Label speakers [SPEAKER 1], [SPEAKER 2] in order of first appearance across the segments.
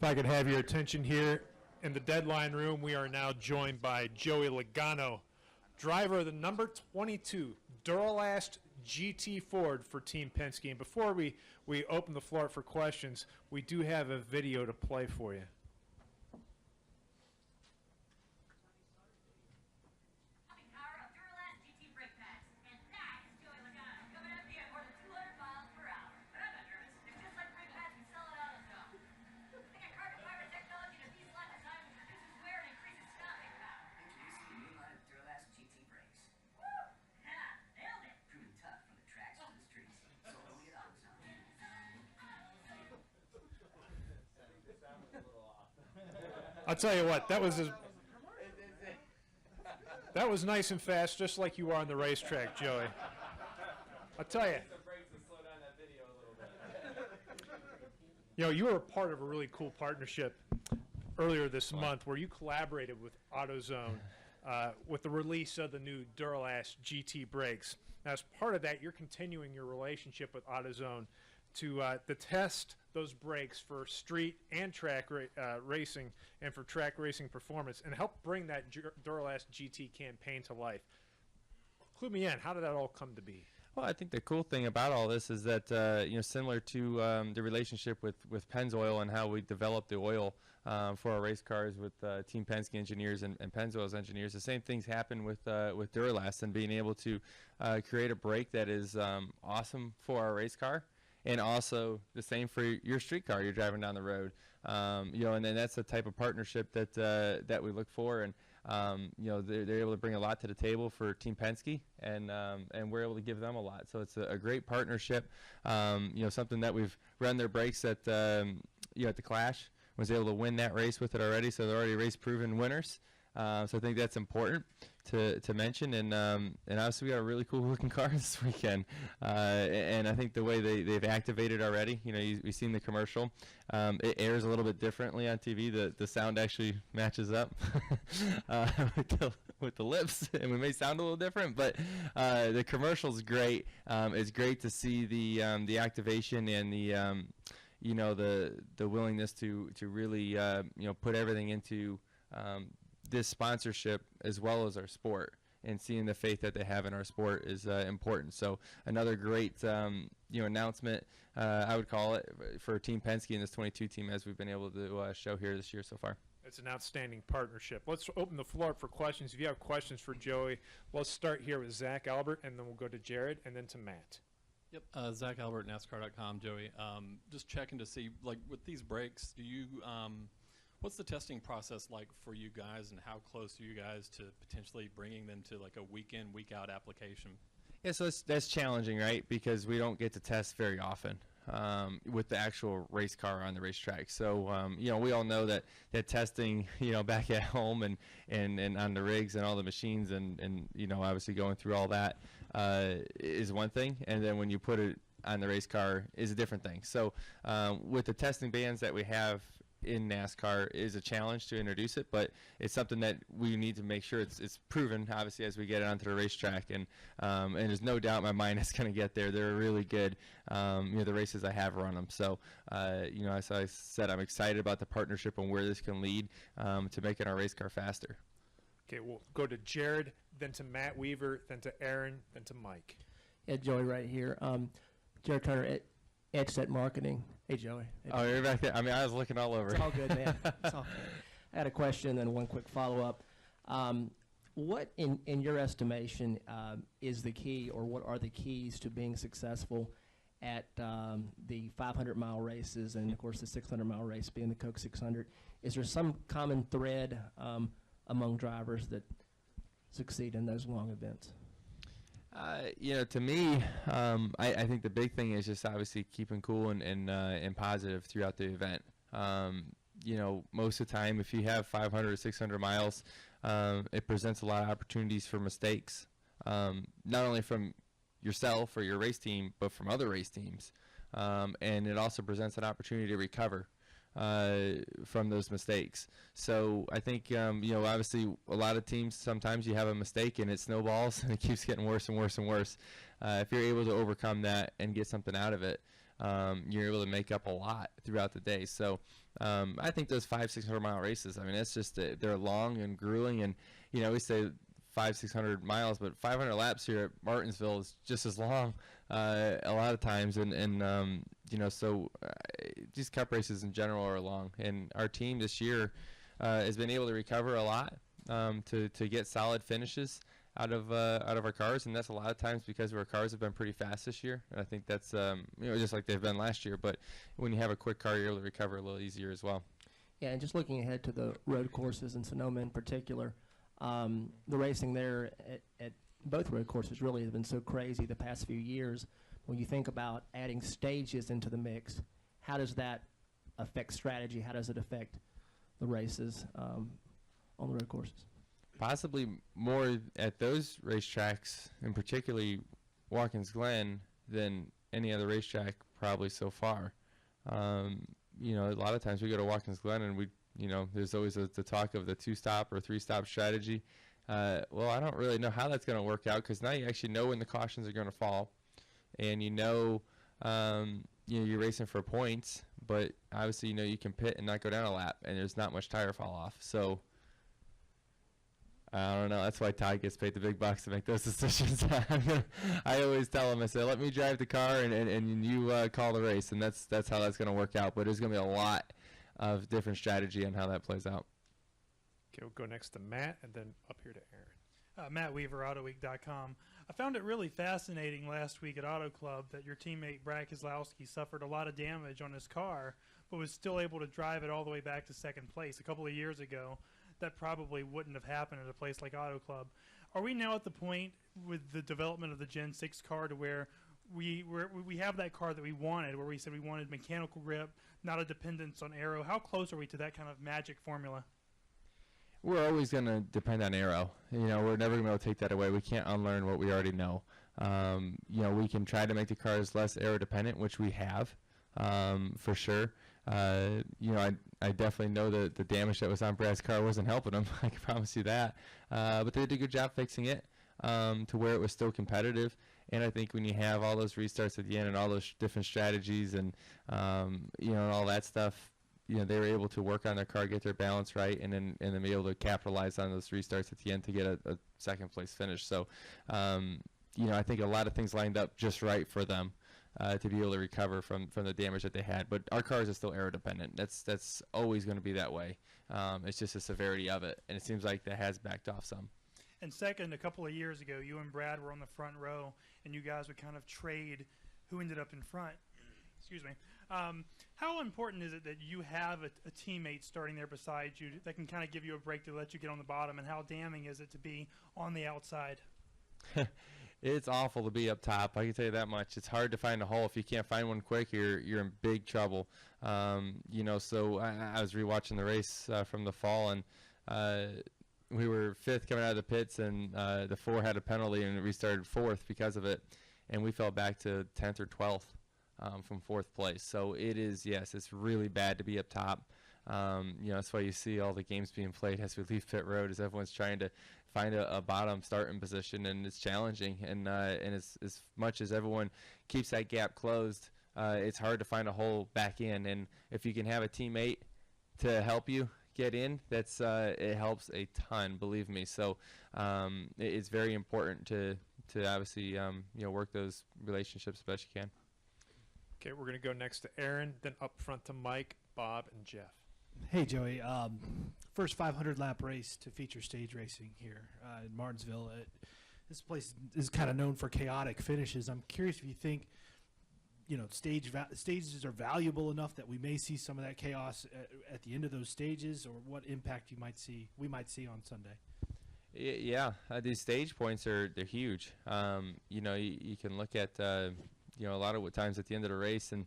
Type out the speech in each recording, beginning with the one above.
[SPEAKER 1] If I could have your attention here in the deadline room, we are now joined by Joey Logano, driver of the number 22 Duralast GT Ford for Team Penske. And before we open the floor for questions, we do have a video to play for you. I'll tell you what, that was nice and fast, just like you are on the racetrack, Joey. I'll tell you. You know, you were a part of a really cool partnership earlier this month where you collaborated with Autozone with the release of the new Duralast GT brakes. Now, as part of that, you're continuing your relationship with Autozone to test those brakes for street and track racing and for track racing performance and help bring that Duralast GT campaign to life. Clue me in. How did that all come to be?
[SPEAKER 2] Well, I think the cool thing about all this is that, you know, similar to the relationship with Pennzoil and how we develop the oil for our race cars with Team Penske engineers and Pennzoil's engineers, the same things happen with Duralast and being able to create a brake that is awesome for our race car. And also the same for your street car you're driving down the road, you know, and then that's the type of partnership that we look for, and you know, they're able to bring a lot to the table for Team Penske, and we're able to give them a lot. So it's a great partnership, you know, something that we've run their brakes at, you know, at the Clash, was able to win that race with it already, so they're already race proven winners. So I think that's important to mention, and obviously we got a really cool looking car this weekend, and I think the way they've activated already, you know, we've seen the commercial, it airs a little bit differently on TV. The sound actually matches up with the lips, and we may sound a little different, but the commercial's great. It's great to see the activation and the you know, the willingness to really you know, put everything into this sponsorship as well as our sport, and seeing the faith that they have in our sport is important. So another great you know, announcement, I would call it, for Team Penske and this 22 team, as we've been able to show here this year so far.
[SPEAKER 1] It's an outstanding partnership. Let's open the floor up for questions. If you have questions for Joey, let's start here with Zach Albert, and then we'll go to Jared, and then to Matt.
[SPEAKER 3] Yep, Zach Albert, NASCAR.com. Joey, just checking to see, like, with these brakes, do you what's the testing process like for you guys, and how close are you guys to potentially bringing them to like a week in, week out application?
[SPEAKER 2] Yeah, so that's challenging, right? Because we don't get to test very often with the actual race car on the racetrack. So, you know, we all know that testing, you know, back at home and on the rigs and all the machines and you know, obviously going through all that is one thing. And then when you put it on the race car is a different thing. So with the testing bands that we have in NASCAR is a challenge to introduce it, but it's something that we need to make sure it's proven, obviously, as we get it onto the racetrack, and there's no doubt in my mind it's going to get there. They're really good, you know, the races I have run them. So, you know, as I said, I'm excited about the partnership and where this can lead to making our race car faster.
[SPEAKER 1] Okay, we'll go to Jared, then to Matt Weaver, then to Aaron, then to Mike.
[SPEAKER 4] Yeah, Joey right here. Jared Turner, Edset Marketing. Hey, Joey. Hey,
[SPEAKER 2] oh, you're back there. I mean, I was looking all over.
[SPEAKER 4] It's all good, man. It's all good. I had a question and one quick follow-up. What, in your estimation, is the key, or what are the keys to being successful at the 500-mile races and, of course, the 600-mile race being the Coke 600? Is there some common thread among drivers that succeed in those long events?
[SPEAKER 2] You know, to me, I think the big thing is just obviously keeping cool and positive throughout the event. You know, most of the time, if you have 500 or 600 miles, it presents a lot of opportunities for mistakes, not only from yourself or your race team, but from other race teams. And it also presents an opportunity to recover from those mistakes. So I think, you know, obviously a lot of teams, sometimes you have a mistake and it snowballs and it keeps getting worse and worse and worse. If you're able to overcome that and get something out of it, you're able to make up a lot throughout the day. So I think those 500-600 mile races, I mean, it's just they're long and grueling, and we say 500-600 miles, but 500 laps here at Martinsville is just as long a lot of times, and so these cup races in general are long, and our team this year has been able to recover a lot to get solid finishes out of our cars, and that's a lot of times because our cars have been pretty fast this year, and I think that's just like they've been last year. But when you have a quick car, you're able to recover a little easier as well.
[SPEAKER 4] Yeah, and just looking ahead to the road courses in Sonoma in particular, the racing there at both road courses really has been so crazy the past few years. When you think about adding stages into the mix, how does that affect strategy? How does it affect the races on the road courses?
[SPEAKER 2] Possibly more at those racetracks, and particularly Watkins Glen, than any other racetrack probably so far. A lot of times we go to Watkins Glen and there's always the talk of the 2-stop or 3-stop strategy. Well, I don't really know how that's going to work out, because now you actually know when the cautions are going to fall, and you're racing for points, but obviously you can pit and not go down a lap, and there's not much tire fall off. So I don't know. That's why Todd gets paid the big bucks to make those decisions. I always tell him, I say, let me drive the car and you call the race, and that's how that's going to work out. But there's going to be a lot of different strategy on how that plays out.
[SPEAKER 1] Okay, we'll go next to Matt, and then up here to Aaron.
[SPEAKER 5] Matt Weaver, AutoWeek.com. I found it really fascinating last week at Auto Club that your teammate Brad Keselowski suffered a lot of damage on his car, but was still able to drive it all the way back to second place. A couple of years ago, that probably wouldn't have happened at a place like Auto Club. Are we now at the point with the development of the Gen 6 car to where we have that car that we wanted, where we said we wanted mechanical grip, not a dependence on aero? How close are we to that kind of magic formula?
[SPEAKER 2] We're always going to depend on aero. We're never going to be able to take that away. We can't unlearn what we already know. We can try to make the cars less aero dependent, which we have, for sure. I definitely know that the damage that was on Brad's car wasn't helping him. I can promise you that. But they did a good job fixing it to where it was still competitive. And I think when you have all those restarts at the end and all those different strategies and all that stuff, they were able to work on their car, get their balance right, and then be able to capitalize on those restarts at the end to get a second place finish. So, I think a lot of things lined up just right for them to be able to recover from the damage that they had. But our cars are still aero dependent. That's always going to be that way. It's just the severity of it, and it seems like that has backed off some.
[SPEAKER 5] And second, a couple of years ago, you and Brad were on the front row, and you guys would kind of trade who ended up in front. Excuse me. How important is it that you have a teammate starting there beside you that can kind of give you a break to let you get on the bottom, and how damning is it to be on the outside?
[SPEAKER 2] It's awful to be up top. I can tell you that much. It's hard to find a hole. If you can't find one quick, you're in big trouble. So I was rewatching the race from the fall, and we were fifth coming out of the pits, and the 4 had a penalty, and we started fourth because of it, and we fell back to 10th or 12th from fourth place. So it is, yes, it's really bad to be up top. That's why you see all the games being played as we leave pit road, is everyone's trying to find a bottom starting position, and it's challenging. And as much as everyone keeps that gap closed, it's hard to find a hole back in. And if you can have a teammate to help you get in, that's it helps a ton, believe me. So it's very important to obviously work those relationships as best you can.
[SPEAKER 1] Okay, we're going to go next to Aaron, then up front to Mike, Bob, and Jeff.
[SPEAKER 6] Hey, Joey. First 500-lap race to feature stage racing here in Martinsville. This place is kind of known for chaotic finishes. I'm curious if you think, stages are valuable enough that we may see some of that chaos at the end of those stages, or what impact we might see on Sunday.
[SPEAKER 2] Yeah, these stage points they're huge. You can look at a lot of times at the end of the race, and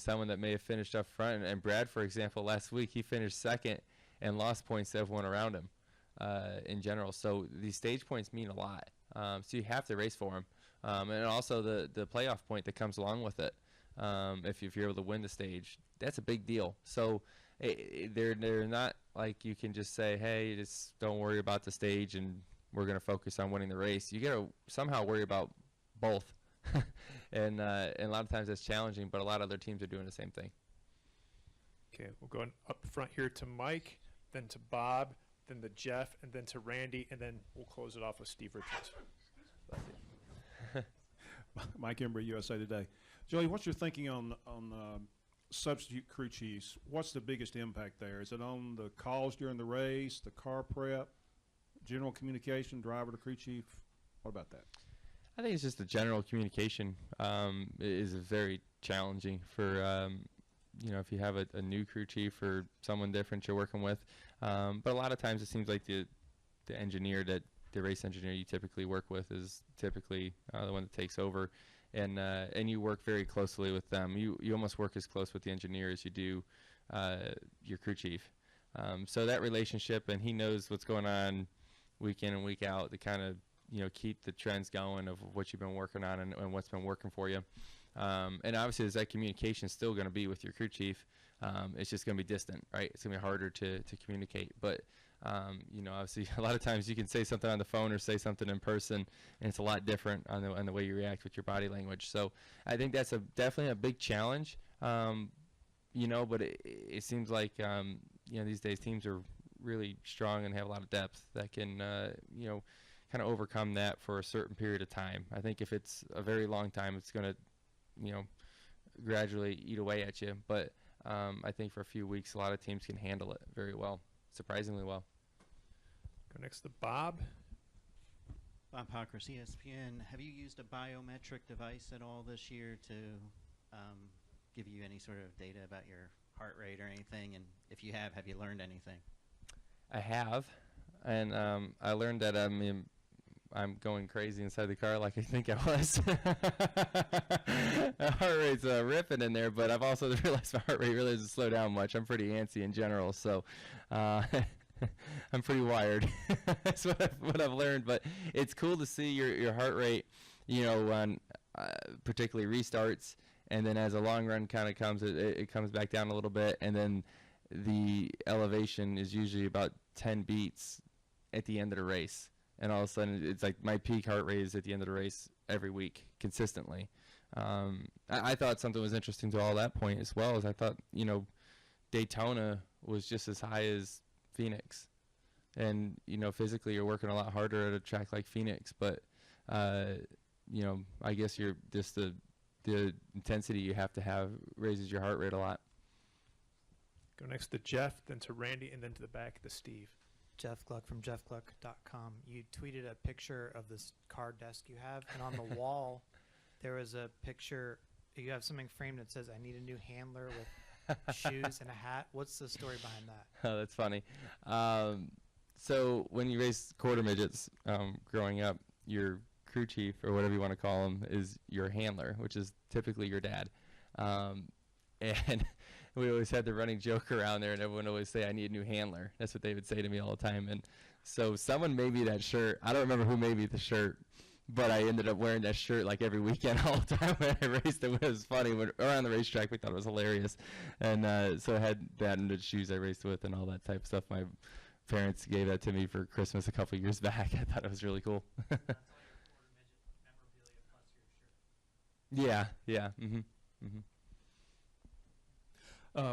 [SPEAKER 2] someone that may have finished up front, and Brad, for example, last week he finished second and lost points to everyone around him in general. So these stage points mean a lot. So you have to race for them, and also the playoff point that comes along with it. If you're able to win the stage, that's a big deal. So they're not like you can just say, hey, just don't worry about the stage and we're going to focus on winning the race. You got to somehow worry about both. and a lot of times that's challenging, but a lot of other teams are doing the same thing.
[SPEAKER 1] Okay, we'll go up front here to Mike, then to Bob, then to Jeff, and then to Randy, and then we'll close it off with Steve Richards.
[SPEAKER 7] Mike Embry, USA Today. Joey, what's your thinking on substitute crew chiefs? What's the biggest impact there? Is it on the calls during the race, the car prep, general communication, driver to crew chief? What about that?
[SPEAKER 2] I think it's just the general communication is very challenging for, if you have a new crew chief or someone different you're working with. But a lot of times it seems like the engineer that the race engineer you typically work with is typically the one that takes over, and you work very closely with them. You almost work as close with the engineer as you do your crew chief. So that relationship, and he knows what's going on week in and week out to kind of keep the trends going of what you've been working on and what's been working for you. And obviously, as that communication is still going to be with your crew chief, it's just going to be distant, right? It's going to be harder to communicate. But, obviously, a lot of times you can say something on the phone or say something in person, and it's a lot different on the way you react with your body language. So I think that's definitely a big challenge, but it seems like, these days teams are really strong and have a lot of depth that can, kind of overcome that for a certain period of time. I think if it's a very long time, it's going to gradually eat away at you. But I think for a few weeks, a lot of teams can handle it very well, surprisingly well.
[SPEAKER 1] Go next to Bob.
[SPEAKER 8] Bob Pockris, ESPN. Have you used a biometric device at all this year to give you any sort of data about your heart rate or anything? And if you have you learned anything?
[SPEAKER 2] I have, and I learned that I'm going crazy inside the car like I think I was. My heart rate's ripping in there, but I've also realized my heart rate really doesn't slow down much. I'm pretty antsy in general, so I'm pretty wired. That's what I've learned. But it's cool to see your heart rate, on particularly restarts, and then as a long run kind of comes, it comes back down a little bit, and then the elevation is usually about 10 beats at the end of the race. And all of a sudden, it's like my peak heart rate is at the end of the race every week, consistently. I thought something was interesting to all that point as well, as I thought, Daytona was just as high as Phoenix. And, physically you're working a lot harder at a track like Phoenix. But, I guess you're just the intensity you have to have raises your heart rate a lot.
[SPEAKER 1] Go next to Jeff, then to Randy, and then to the back to Steve.
[SPEAKER 9] Jeff Gluck from jeffgluck.com. You tweeted a picture of this car desk you have, and on the wall there was a picture. You have something framed that says, "I need a new handler with shoes and a hat." What's the story behind that?
[SPEAKER 2] Oh, that's funny. So when you race quarter midgets growing up, your crew chief, or whatever you want to call him, is your handler, which is typically your dad. And we always had the running joke around there, and everyone would always say, "I need a new handler." That's what they would say to me all the time. And so someone made me that shirt. I don't remember who made me the shirt, but I ended up wearing that shirt like every weekend all the time when I raced. It was funny. Around the racetrack, we thought it was hilarious. And so I had that and the shoes I raced with and all that type of stuff. My parents gave that to me for Christmas a couple years back. I thought it was really cool. Yeah. Mm-hmm. Mm-hmm.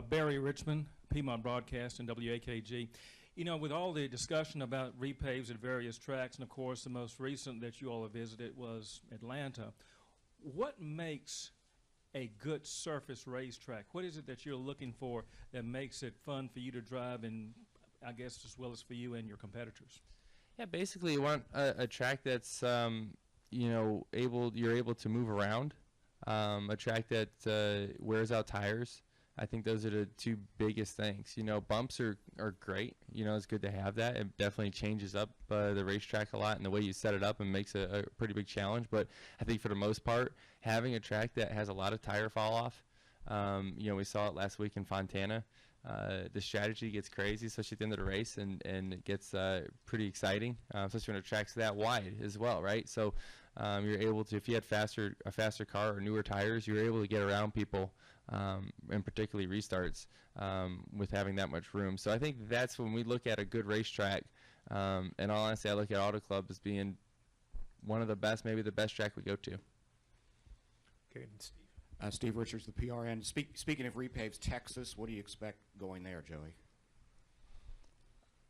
[SPEAKER 10] Barry Richmond, Piedmont Broadcast and WAKG. With all the discussion about repaves at various tracks, and of course the most recent that you all have visited was Atlanta, what makes a good surface racetrack? What is it that you're looking for that makes it fun for you to drive, and I guess as well as for you and your competitors?
[SPEAKER 2] Yeah, basically you want a track that's you're able to move around, a track that wears out tires. I think those are the two biggest things. Bumps are great. It's good to have that. It definitely changes up the racetrack a lot and the way you set it up and makes it a pretty big challenge. But I think for the most part, having a track that has a lot of tire fall off, we saw it last week in Fontana. The strategy gets crazy, especially at the end of the race, and it gets pretty exciting, especially when the track's that wide as well, right? So you're able to, if you had a faster car or newer tires, you're able to get around people, and particularly restarts, with having that much room. So I think that's when we look at a good racetrack. And all honesty, I look at Auto Club as being one of the best, maybe the best track we go to.
[SPEAKER 1] Okay, and Steve.
[SPEAKER 11] Steve Richards, the PRN. Speaking of repaves, Texas, what do you expect going there, Joey?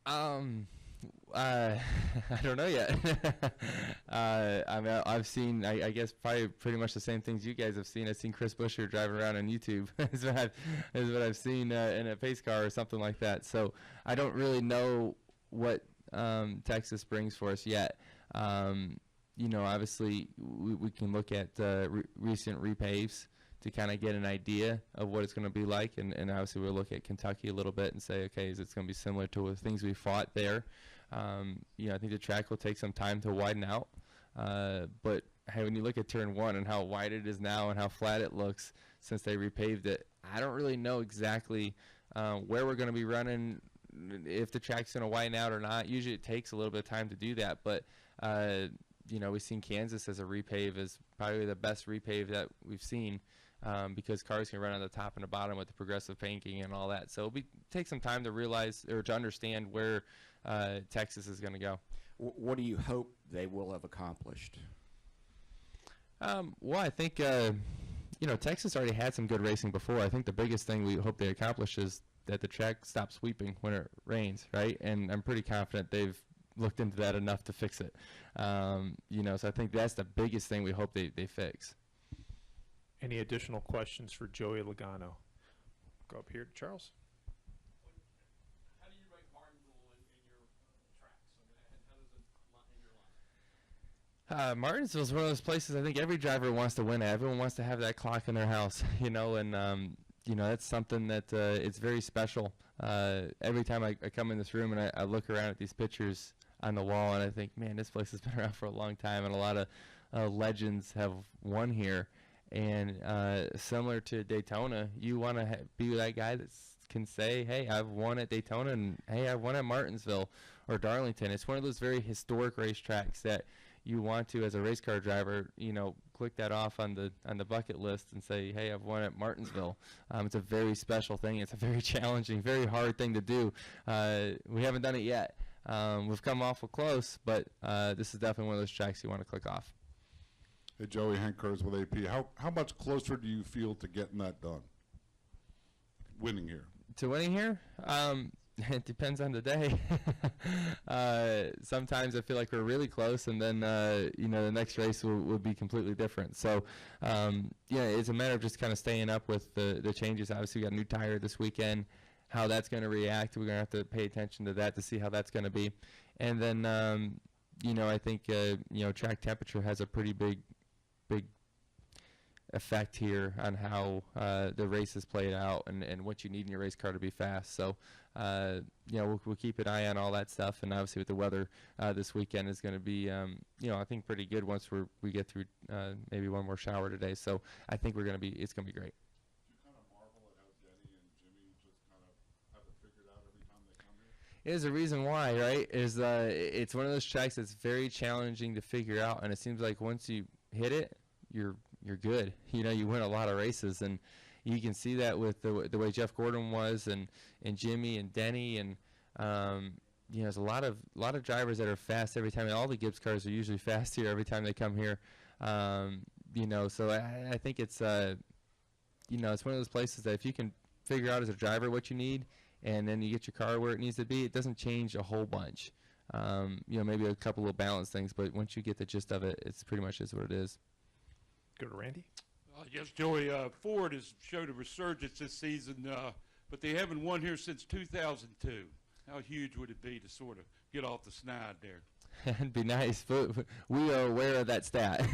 [SPEAKER 2] I don't know yet. I mean, I've seen, I guess, probably pretty much the same things you guys have seen. I've seen Chris Buescher driving around on YouTube. is what I've seen in a pace car or something like that. So I don't really know what Texas brings for us yet. Obviously, we can look at recent repaves to kind of get an idea of what it's going to be like. And obviously, we'll look at Kentucky a little bit and say, okay, is it going to be similar to the things we fought there? I think the track will take some time to widen out. But hey, when you look at turn 1 and how wide it is now and how flat it looks since they repaved it, I don't really know exactly where we're going to be running, if the track's going to widen out or not. Usually it takes a little bit of time to do that. But, we've seen Kansas as a repave as probably the best repave that we've seen. Because cars can run on the top and the bottom with the progressive painting and all that. So it'll take some time to realize or to understand where Texas is going to go.
[SPEAKER 11] What do you hope they will have accomplished?
[SPEAKER 2] Well, I think, Texas already had some good racing before. I think the biggest thing we hope they accomplish is that the track stops sweeping when it rains, right? And I'm pretty confident they've looked into that enough to fix it. So I think that's the biggest thing we hope they fix.
[SPEAKER 1] Any additional questions for Joey Logano? Go up here to Charles.
[SPEAKER 12] How do you rate Martinsville in your tracks? I mean, how does it in your line?
[SPEAKER 2] Martinsville is one of those places I think every driver wants to win at. Everyone wants to have that clock in their house, and that's something that it's very special. Every time I come in this room and I look around at these pictures on the wall and I think, man, this place has been around for a long time and a lot of legends have won here. And similar to Daytona, you want to be that guy that can say, hey, I've won at Daytona, and hey, I've won at Martinsville or Darlington. It's one of those very historic racetracks that you want to, as a race car driver, click that off on the bucket list and say, hey, I've won at Martinsville. It's a very special thing. It's a very challenging, very hard thing to do. We haven't done it yet. We've come awful close, but this is definitely one of those tracks you want to click off.
[SPEAKER 13] Hey, Joey, Hank Kurz with AP. How much closer do you feel to getting that done? Winning here?
[SPEAKER 2] To winning here? It depends on the day. Sometimes I feel like we're really close, and then, the next race will be completely different. So, it's a matter of just kind of staying up with the changes. Obviously, we got a new tire this weekend. How that's going to react, we're going to have to pay attention to that to see how that's going to be. And then, I think, track temperature has a pretty big effect here on how the race is played out and what you need in your race car to be fast. So, we'll keep an eye on all that stuff. And obviously with the weather this weekend is going to be, I think pretty good once we get through maybe one more shower today. So I think it's going to be great.
[SPEAKER 13] Do you kind of marvel at how Denny and Jimmy just kind of have it figured out every time they come here?
[SPEAKER 2] There's a reason why, right? It's one of those tracks that's very challenging to figure out, and it seems like once you hit it, you're good. You win a lot of races, and you can see that with the way Jeff Gordon was, and Jimmy and Denny, and there's a lot of drivers that are fast every time. And all the Gibbs cars are usually fast here every time they come here. So I think it's it's one of those places that if you can figure out as a driver what you need, and then you get your car where it needs to be, it doesn't change a whole bunch. Maybe a couple of balance things, but once you get the gist of it, it's pretty much is what it is.
[SPEAKER 1] Go to Randy.
[SPEAKER 12] Yes, Joey, Ford has showed a resurgence this season, but they haven't won here since 2002. How huge would it be to sort of get off the snide there?
[SPEAKER 2] It'd be nice, but we are aware of that stat.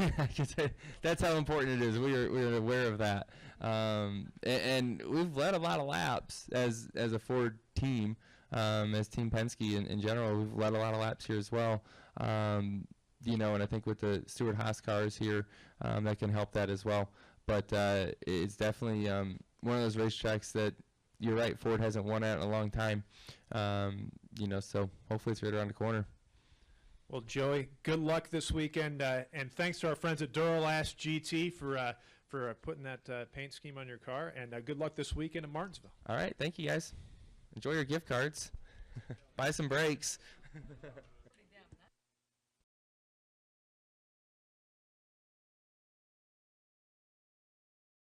[SPEAKER 2] That's how important it is. We're aware of that, and we've led a lot of laps as a Ford team, as Team Penske in general. We've led a lot of laps here as well. And I think with the Stewart Haas cars here, that can help that as well. But it's definitely one of those racetracks that you're right, Ford hasn't won at in a long time. So hopefully it's right around the corner.
[SPEAKER 1] Well, Joey, good luck this weekend, and thanks to our friends at Duralast GT for putting that paint scheme on your car, and good luck this weekend in Martinsville.
[SPEAKER 2] All right, thank you guys. Enjoy your gift cards. Buy some brakes.